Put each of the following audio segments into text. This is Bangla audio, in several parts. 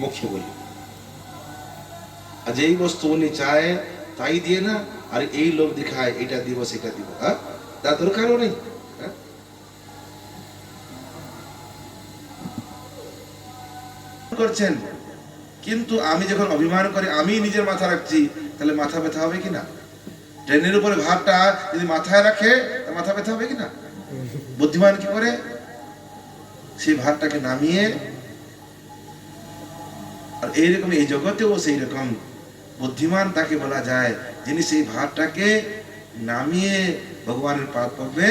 মুখে বলি, আর যেই বস্তু উনি চায় তাই দিয়ে না, আর এই লোক দেখায় এটা দিব সেটা দিব, হ্যাঁ তার দরকারও নেই। হ্যাঁ করছেন, কিন্তু আমি যখন অভিমান করে আমি নিজের মাথা রাখছি, তাহলে মাথা ব্যথা হবে কিনা? ট্রেনের উপরে ভারটা যদি মাথায় রাখে মাথা ব্যথা হবে কিনা? বুদ্ধিমান কি করে সেই ভারটাকে নামিয়ে, আর এইরকম এই জগতেও সেই রকম বুদ্ধিমান তাকে বলা যায় যিনি সেই ভারটাকে নামিয়ে ভগবানের পাদ পদ্মে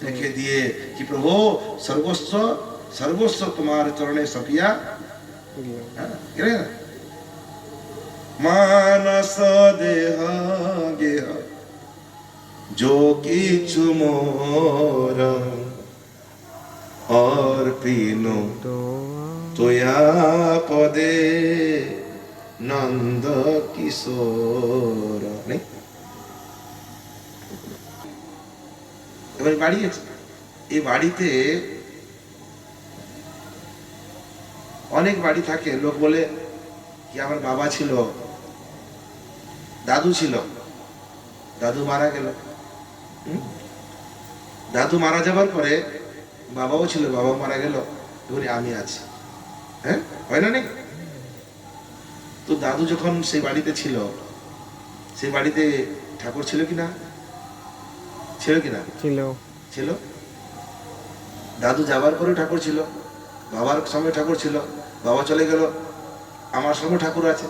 রেখে দিয়ে কি প্রভু সর্বস্ব সর্বস্ব তোমার চরণে সপিয়া মানস দেহ গেহ जो কিছু মোর অর্পিনো তোয়া পদে নন্দ কিশোর। এবার বাড়ি আছে, এই বাড়িতে অনেক বাড়ি থাকে, লোক বলে কি আমার বাবা ছিল, দাদু ছিল, দাদু মারা গেল, দাদু মারা যাবার পরে বাবাও ছিল, বাবা মারা গেল, ধরে আমি আছি। হ্যাঁ হয় না? নেই তো দাদু যখন সেই বাড়িতে ছিল, সেই বাড়িতে ঠাকুর ছিল কিনা? ছিল কিনা? ছিল ছিল। দাদু যাবার পরে ঠাকুর ছিল, বাবার সময় ঠাকুর ছিল, বাবা চলে গেল, আমার সময় ঠাকুর আছে।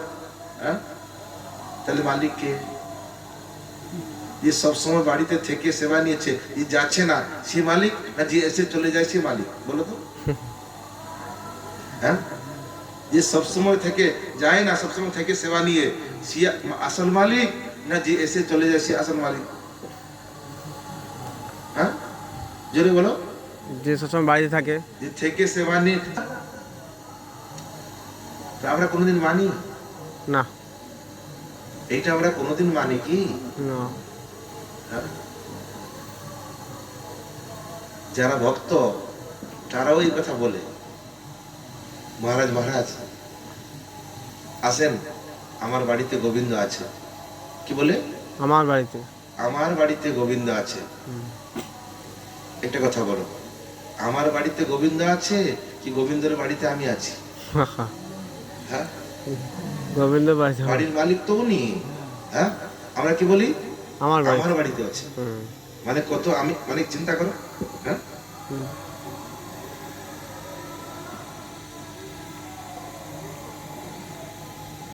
হ্যাঁ তাহলে মালিক কে? যে সবসময় বাড়িতে থেকে সেবা নিয়েছে, যে যাচ্ছে না সে মালিক, না যে এসে চলে যায় সে মালিক? বলো তো। হ্যাঁ যে সবসময় থেকে যায় না, সবসময় থেকে সেবা নিয়ে সে আসল মালিক, না যে এসে চলে যায় সে আসল মালিক? হ্যাঁ জোরে বলো। যে সবসময় বাড়িতে থাকে, যে থেকে সেবা নিয়ে, আমরা কোনোদিন মানি না, এইটা আমরা কোনোদিন মানি কি না। যারা ভক্ত তারাও এই কথা বলে, মহারাজ মহারাজ আসেন আমার বাড়িতে গোবিন্দ আছে। কি বলে? আমার বাড়িতে, আমার বাড়িতে গোবিন্দ আছে। একটা কথা বলো, আমার বাড়িতে গোবিন্দ আছে কি গোবিন্দের বাড়িতে আমি আছি? হ্যাঁ গোবিন্দ বাড়ির মালিক তো উনি। হ্যাঁ আমরা কি বলি? আমার বাড়িতে আছে। মানে কত আমি, মানে চিন্তা করো। হ্যাঁ